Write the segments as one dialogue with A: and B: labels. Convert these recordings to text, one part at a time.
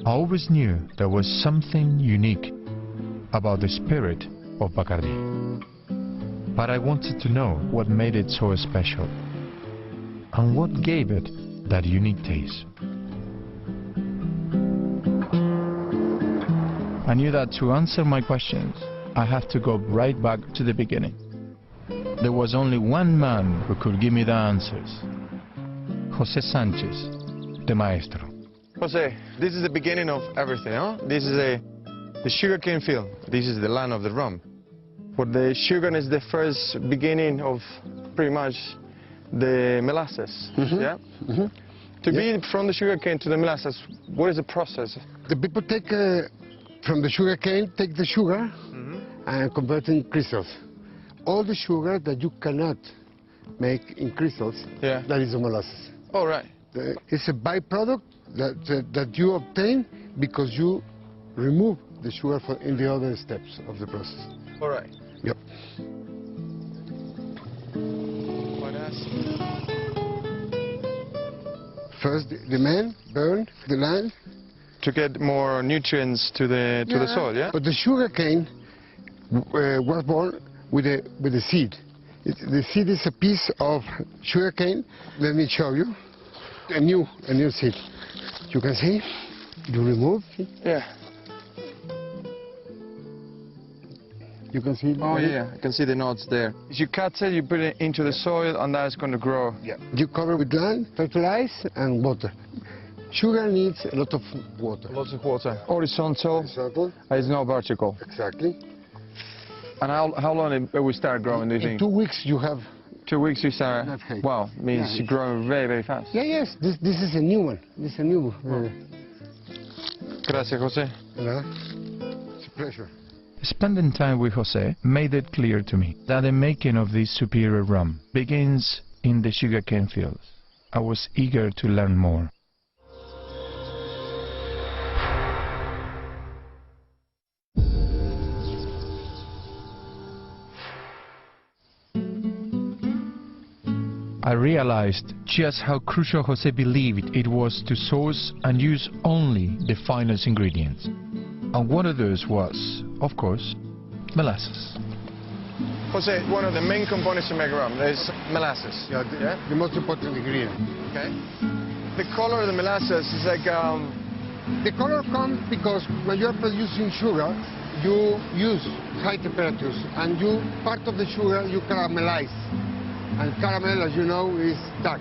A: I always knew there was something unique about the spirit of Bacardi. But I wanted to know what made it so special and what gave it that unique taste. I knew that to answer my questions, I have to go right back to the beginning. There was only one man who could give me the answers. José Sánchez, the maestro.
B: Jose, this is the beginning of everything, huh? This is the sugarcane field. This is the land of the rum. But the sugar is the first beginning of pretty much the molasses, yeah? To be from the sugarcane to the molasses, what is the process?
C: The people take from the sugarcane, take the sugar and convert it in crystals. All the sugar that you cannot make in crystals, that is the molasses.
B: Oh, right.
C: It's a byproduct that you obtain because you remove the sugar in the other steps of the process.
B: All right.
C: Yep. First, the men burn the land
B: to get more nutrients to the soil, yeah?
C: But the sugarcane was born with a seed. The seed is a piece of sugarcane. Let me show you a new seed. You can see, you remove it.
B: Yeah.
C: You can see.
B: Oh yeah, I can see the nodes there. You cut it, you put it into the soil, and that's going to grow.
C: Yeah. You cover with land, fertilize, and water. Sugar needs a lot of water.
B: Lots of water. Horizontal.
C: Horizontal.
B: It's not vertical.
C: Exactly.
B: And how long will we start growing, do you think?
C: In 2 weeks you have.
B: 2 weeks you start. Wow, means you grow very, very fast.
C: Yeah, yes. This is a new one. This is a new.
B: Gracias, Jose.
C: It's a pleasure.
A: Spending time with Jose made it clear to me that the making of this superior rum begins in the sugarcane fields. I was eager to learn more. I realized just how crucial Jose believed it was to source and use only the finest ingredients. And one of those was, of course, molasses.
B: Jose, one of the main components to make rum is molasses.
C: Yeah, the most important ingredient.
B: Okay. The color of the molasses is like...
C: The color comes because when you're producing sugar, you use high temperatures, and part of the sugar you caramelize. And caramel, as you know, is dark.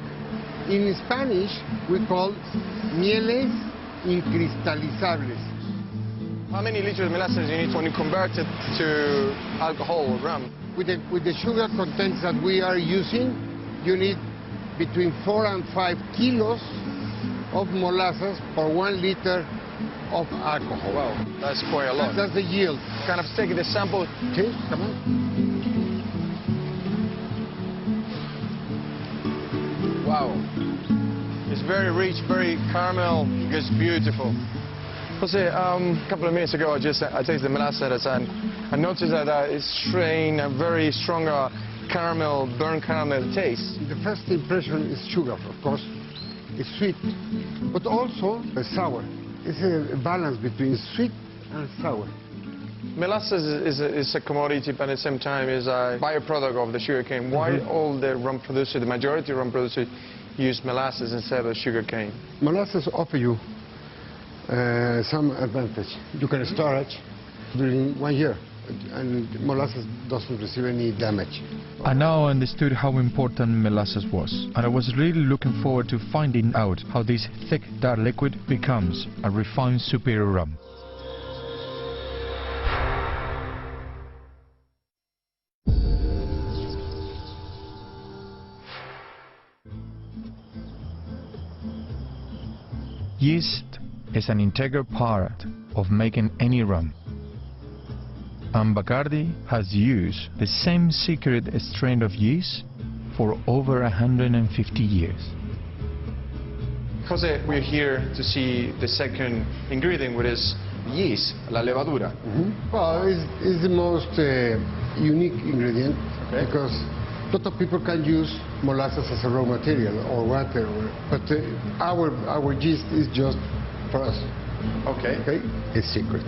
C: In Spanish, we call mieles incristalizables.
B: How many liters of molasses you need when you convert it to alcohol or rum?
C: With the sugar contents that we are using, you need between 4 and 5 kilos of molasses per 1 liter of alcohol.
B: Wow, that's quite a lot.
C: That's the yield.
B: Kind of take the sample.
C: Okay, come on.
B: Wow. It's very rich, very caramel. It's beautiful. Jose, a couple of minutes ago, I tasted the molasses and I noticed that it's showing a very strong caramel, burnt caramel taste.
C: The first impression is sugar, of course. It's sweet, but also sour. It's a balance between sweet and sour.
B: Molasses is a commodity, but at the same time is a byproduct of the sugarcane. Why all the rum producers, the majority of rum producers, use molasses instead of sugarcane?
C: Molasses offer you some advantage. You can store it during 1 year, and molasses doesn't receive any damage.
A: I now understood how important molasses was, and I was really looking forward to finding out how this thick, dark liquid becomes a refined superior rum. Yeast is an integral part of making any rum. And Bacardi has used the same secret strain of yeast for over 150 years.
B: Jose, we're here to see the second ingredient, which is yeast, la levadura.
C: Well, it's the most unique ingredient because a lot of people can use molasses as a raw material or water, but our yeast is just for us.
B: Okay.
C: Okay? It's secret.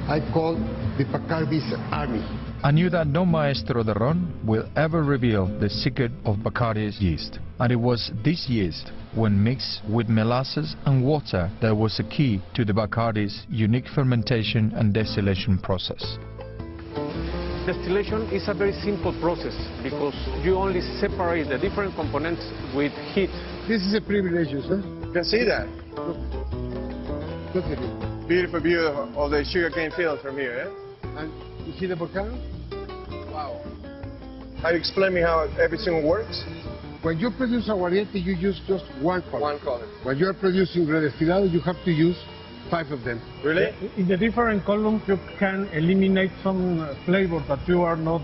C: I call the Bacardi's army.
A: I knew that no maestro de ron will ever reveal the secret of Bacardi's yeast. And it was this yeast, when mixed with molasses and water, that was a key to the Bacardi's unique fermentation and distillation process.
D: Distillation is a very simple process because you only separate the different components with heat.
C: This is a privilege, sir.
B: You can see that.
C: Look at it.
B: Beautiful view of the sugarcane field from here,
C: And you see the volcano?
B: Wow. Can you explain me how everything works?
C: When you produce aguardiente, you use just one color.
B: One color.
C: When you are producing redestilado, you have to use 5 of them.
B: Really?
D: In the different columns, you can eliminate some flavor that you are not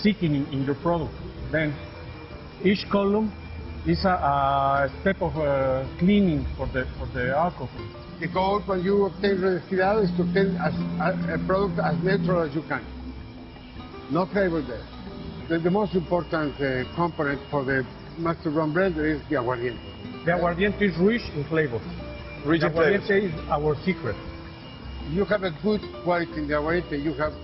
D: seeking in your product. Then each column is a step of cleaning for the alcohol.
C: The goal when you obtain redestilado is to obtain a product as neutral as you can. No flavor there. The most important component for the master rum blender is the aguardiente.
D: The aguardiente is rich in flavor.
B: Rich
D: The
B: in flavors.
D: aguardiente is our secret.
C: If you have a good quality in the aguardiente, you have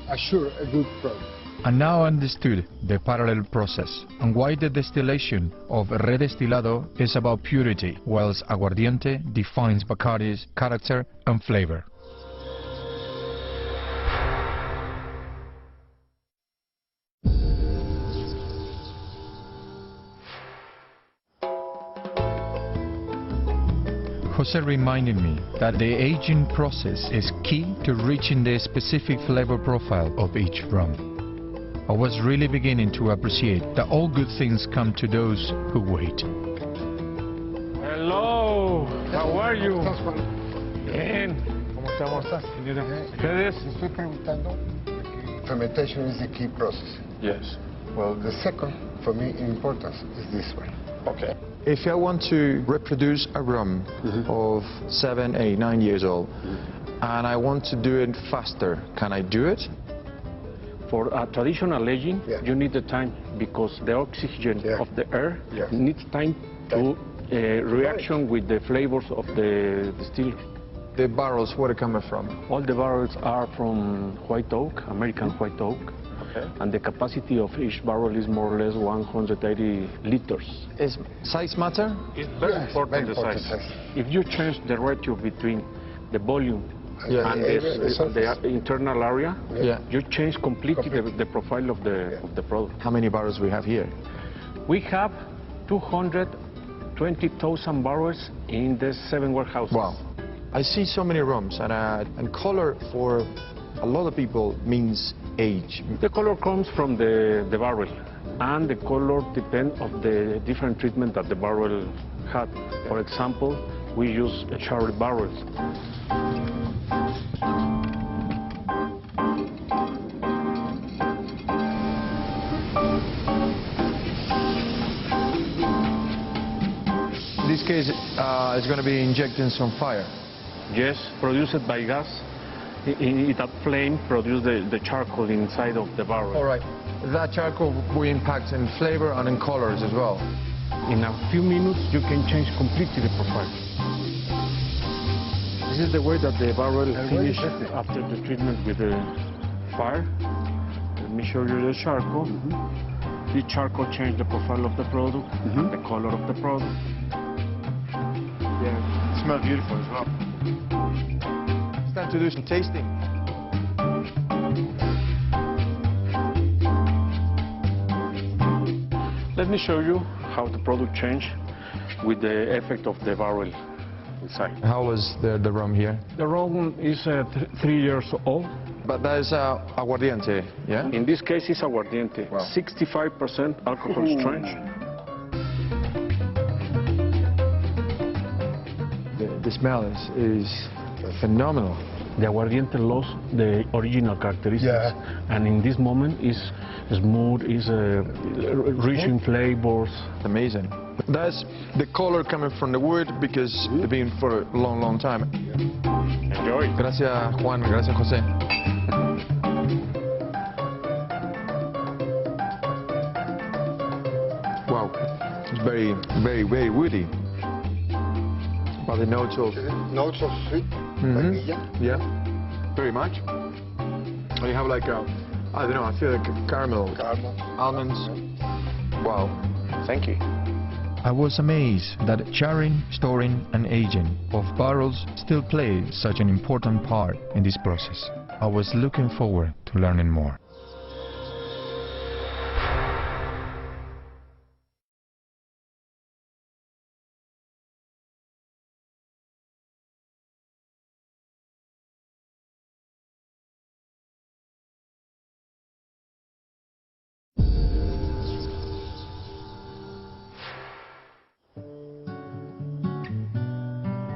C: assured a good product.
A: And now I understood the parallel process and why the distillation of redestilado is about purity, whilst aguardiente defines Bacardi's character and flavor. Jose reminded me that the aging process is key to reaching the specific flavor profile of each rum. I was really beginning to appreciate that all good things come to those who wait.
D: Hello, how are you?
C: ¿Estás, Juan?
D: Bien. ¿Cómo estás? ¿Ustedes?
C: Estoy preguntando porque fermentation is the key process.
B: Yes.
C: Well, the second, for me, in importance, is this one.
B: Okay. If I want to reproduce a rum of 7, 8, 9 years old, and I want to do it faster, can I do it?
D: For a traditional aging,
C: Yeah.
D: you need the time because the oxygen
C: Yeah.
D: of the air
C: Yeah.
D: needs time to reaction with the flavors of the distiller.
B: The barrels, where are they coming from?
D: All the barrels are from white oak, American white oak,
B: Okay.
D: and the capacity of each barrel is more or less 180 liters.
B: Is size matter?
D: It's very
C: Yes,
D: important,
C: very
D: the
C: important
D: size.
C: size.
D: If you change the ratio between the volume
B: Yeah.
D: and
C: the surface.
D: the internal area,
B: Yeah.
D: you change completely
C: Completely.
D: the profile of the product.
B: How many barrels we have here?
D: We have 220,000 barrels in the 7 warehouses.
B: Wow. I see so many rums, and color for a lot of people means age.
D: The color comes from the barrel, and the color depends on the different treatment that the barrel had. For example, we use cherry barrels.
B: In this case, it's going to be injecting some fire.
D: Yes, produced by gas. That flame produces the charcoal inside of the barrel.
B: All right. That charcoal will impact in flavor and in colors as well.
D: In a few minutes, you can change completely the profile. This is the way that the barrel finishes after the treatment with the fire. Let me show you the charcoal. The charcoal changes the profile of the product, the color of the product.
B: Yeah. It smells beautiful as well. It's time to do some tasting.
D: Let me show you how the product changed with the effect of the barrel inside.
B: How was the rum here?
D: The rum is 3 years old.
B: But that is aguardiente, yeah?
D: In this case, it's aguardiente.
B: Wow.
D: 65% alcohol strength.
B: The smell is phenomenal.
D: The aguardiente lost the original characteristics,
C: Yeah.
D: and in this moment is smooth, is rich in flavors.
B: Amazing. That's the color coming from the wood because it's been for a long, long time.
D: Enjoy.
B: Gracias, Juan. Gracias, José. Wow. It's very, very, very woody. Are the notes of...
C: Notes of sweet, vanilla.
B: Yeah, very much. And you have like a, I don't know, I feel like caramel.
C: Caramel.
B: Almonds. Wow, thank you.
A: I was amazed that charring, storing and aging of barrels still play such an important part in this process. I was looking forward to learning more.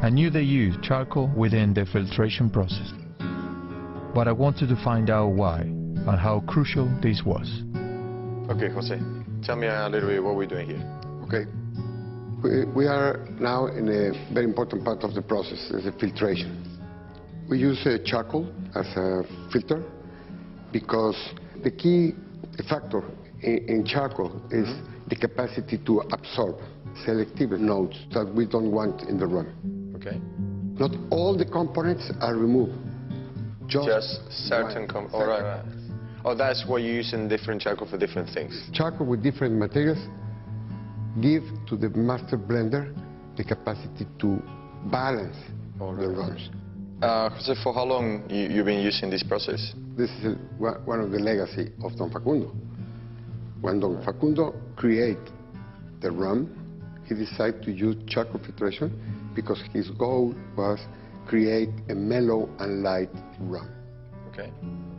A: I knew they used charcoal within the filtration process, but I wanted to find out why and how crucial this was.
B: Okay, Jose, tell me a little bit what we're doing here.
C: Okay. We are now in a very important part of the process, is the filtration. We use charcoal as a filter because the key factor in charcoal is the capacity to absorb selective notes that we don't want in the rum.
B: Okay.
C: Not all the components are removed.
B: Just certain components. Oh, right. Oh, that's what you use in different charcoal for different things.
C: Charcoal with different materials give to the master blender the capacity to balance the rums.
B: Jose, for how long you've been using this process?
C: This is one of the legacy of Don Facundo. When Don Facundo created the rum, he decided to use charcoal filtration because his goal was create a mellow and light rum.
B: Okay.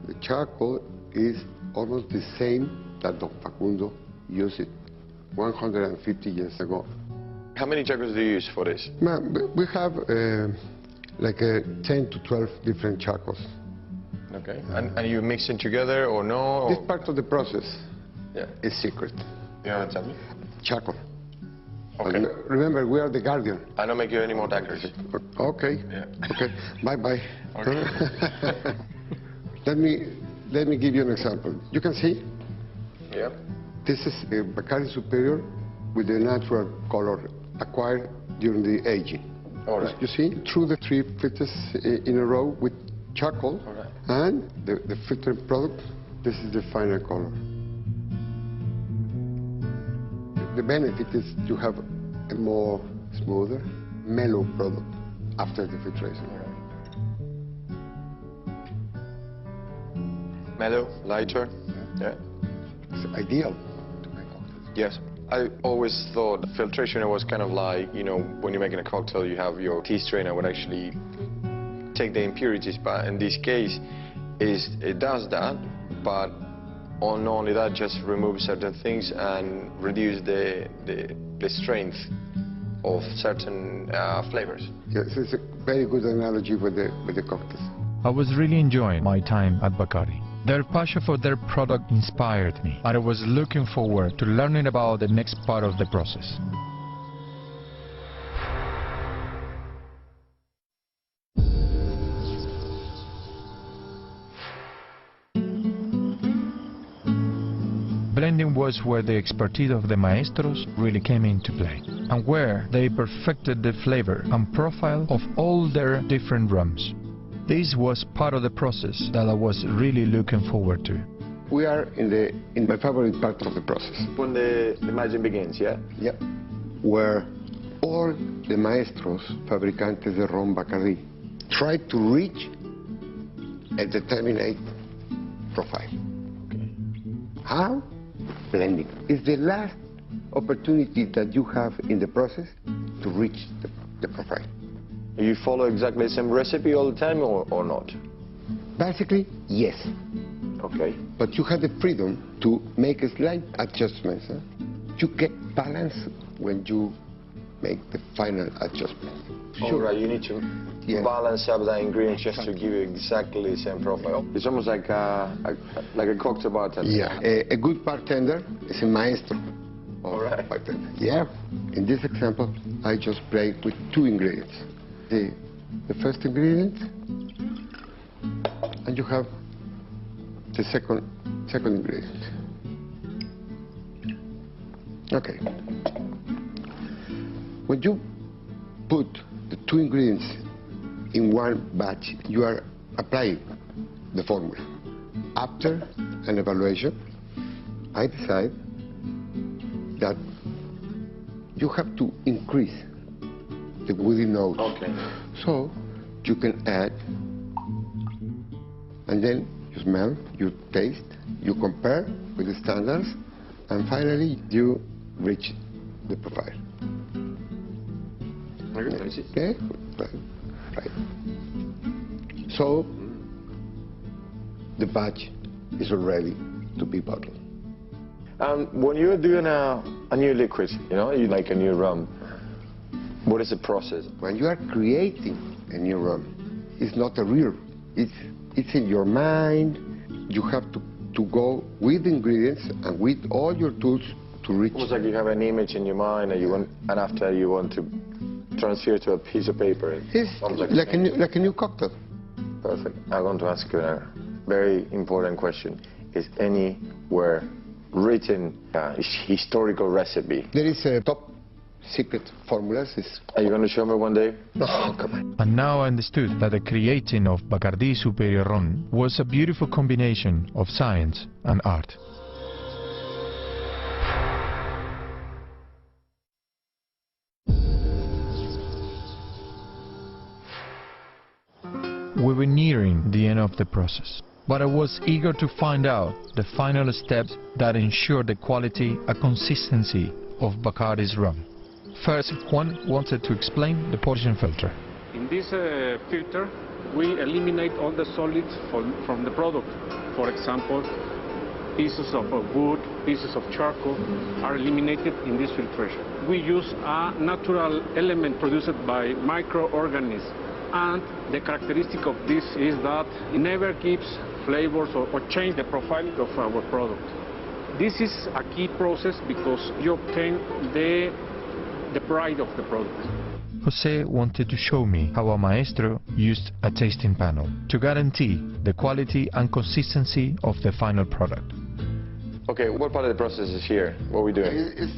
C: The charcoal is almost the same that Don Facundo used it 150 years ago.
B: How many charcoals do you use for this?
C: We have like 10 to 12 different charcoals.
B: Okay. And you mix it together or no?
C: This part of the process is secret.
B: You want to tell me?
C: Charcoal.
B: Okay.
C: Remember, we are the guardian.
B: I don't make you any more daggers.
C: Okay.
B: Yeah.
C: Okay. Bye-bye.
B: Okay.
C: Let me give you an example. You can see
B: Yeah.
C: this is a Bacardi Superior with the natural color acquired during the aging.
B: All right.
C: You see, through the 3 filters in a row with charcoal,
B: All right.
C: and the filtered product, this is the final color. The benefit is you have a more smoother, mellow product after the filtration.
B: Mellow, lighter. Yeah.
C: It's ideal to make cocktails.
B: Yes. I always thought filtration was kind of like, you know, when you're making a cocktail, you have your tea strainer would actually take the impurities, but in this case, it does that, but not only that, just remove certain things and reduce the strength of certain flavors.
C: Yes, it's a very good analogy with the cocktails.
A: I was really enjoying my time at Bacardi. Their passion for their product inspired me, and I was looking forward to learning about the next part of the process. Blending was where the expertise of the maestros really came into play, and where they perfected the flavor and profile of all their different rums. This was part of the process that I was really looking forward to.
C: We are in my favorite part of the process.
B: When the magic begins, yeah?
C: Yep. Where all the maestros, fabricantes de ron Bacardi, try to reach a determinate profile.
B: Okay.
C: How? Blending. It's the last opportunity that you have in the process to reach the profile.
B: You follow exactly the same recipe all the time or not?
C: Basically, yes.
B: Okay.
C: But you have the freedom to make a slight adjustments. You get balance when you make the final adjustment.
B: All right, you need to balance up the ingredients just to give you exactly the same profile. It's almost like a cocktail bartender.
C: Yeah, a good bartender is a maestro.
B: All right.
C: Bartender. Yeah. In this example, I just play with 2 ingredients. The first ingredient, and you have the second ingredient. Okay. When you put the two ingredients in one batch, you are applying the formula. After an evaluation, I decide that you have to increase the woody notes.
B: Okay.
C: So you can add, and then you smell, you taste, you compare with the standards, and finally you reach the profile. Okay? Right. So the batch is ready to be bottled.
B: When you're doing a new liquid, you like a new rum, what is the process?
C: When you are creating a new rum, it's not a real. It's in your mind. You have to go with the ingredients and with all your tools to reach.
B: Almost like you have an image in your mind and and after you want to transfer to a piece of paper.
C: It's like a new cocktail.
B: Perfect. I'm going to ask you a very important question. Is anywhere written a historical recipe?
C: There is a top secret formulas.
B: Are you going to show me one day?
C: No, come on.
A: And now I understood that the creating of Bacardi Superior Rum was a beautiful combination of science and art. We were nearing the end of the process, but I was eager to find out the final steps that ensured the quality and consistency of Bacardi's rum. First, Juan wanted to explain the portion filter.
D: In this filter, we eliminate all the solids from the product. For example, pieces of wood, pieces of charcoal are eliminated in this filtration. We use a natural element produced by microorganisms, and the characteristic of this is that it never gives flavors or change the profile of our product. This is a key process because you obtain the pride of the product.
A: Jose wanted to show me how a maestro used a tasting panel to guarantee the quality and consistency of the final product.
B: Okay, what part of the process is here? What are we doing?
C: It's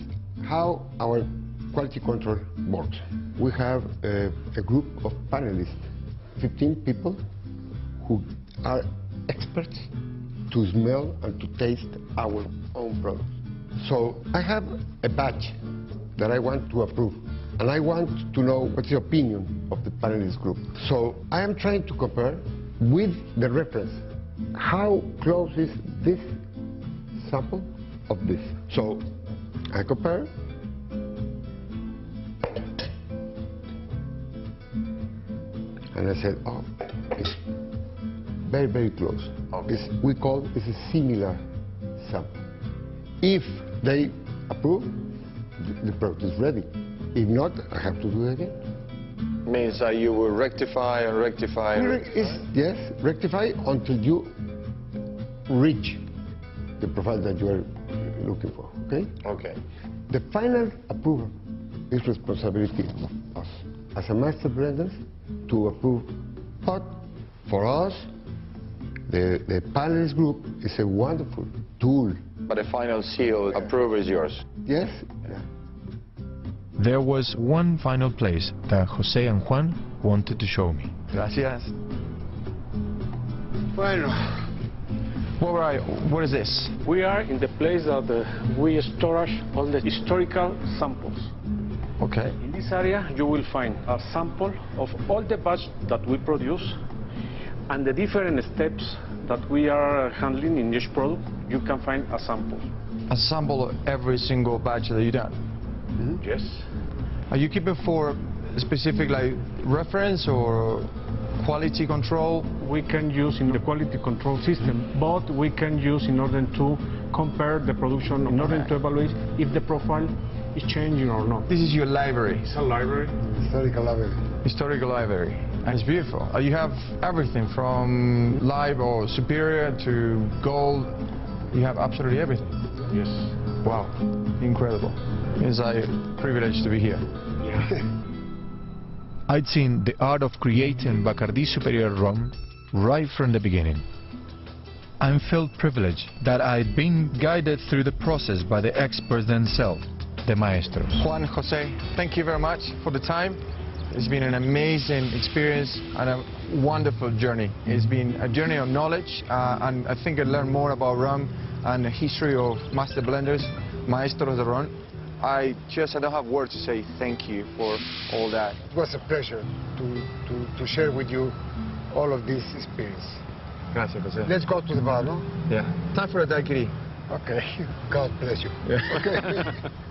C: how our quality control works. We have a group of panelists, 15 people who are experts to smell and to taste our own products. So I have a batch that I want to approve, and I want to know what's the opinion of the panelist group. So I am trying to compare with the reference. How close is this sample of this? So I compare. And I said, oh, it's very, very close.
B: Okay.
C: It's a similar sample. If they approve, the product is ready. If not, I have to do it again.
B: Means that you will rectify and rectify.
C: Yes, rectify until you reach the profile that you are looking for, okay?
B: Okay.
C: The final approval is responsibility of us as a master blenders to approve. But for us, the panelist group is a wonderful tool.
B: But the final seal approval is yours.
C: Yes? Yeah.
A: There was one final place that Jose and Juan wanted to show me.
B: Gracias.
C: Bueno.
B: What is this?
D: We are in the place that we store all the historical samples.
B: Okay.
D: In this area, you will find a sample of all the batch that we produce and the different steps that we are handling in each product. You can find a sample.
B: A sample of every single batch that you done?
C: Mm-hmm.
D: Yes.
B: Are you keeping for specific like reference or quality control?
D: We can use in the quality control system, but we can use in order to compare the production, in order to evaluate if the profile is changing or not.
B: This is your library.
D: It's a library.
C: Historical library.
B: Historical library. And it's beautiful. You have everything from live or superior to gold. You have absolutely everything.
D: Yes.
B: Wow. Incredible. It's a privilege to be here.
D: Yeah.
A: I'd seen the art of creating Bacardi Superior Rum right from the beginning. I felt privileged that I'd been guided through the process by the experts themselves, the maestros.
B: Juan, Jose, thank you very much for the time. It's been an amazing experience and a wonderful journey. It's been a journey of knowledge, and I think I learned more about rum and the history of master blenders, maestros de rum. I don't have words to say thank you for all that.
C: It was a pleasure to share with you all of this experience.
B: Gracias, Jose.
C: Let's go to the bar, no?
B: Yeah. Time for a daiquiri.
C: Okay. God bless you.
B: Yeah.
C: Okay.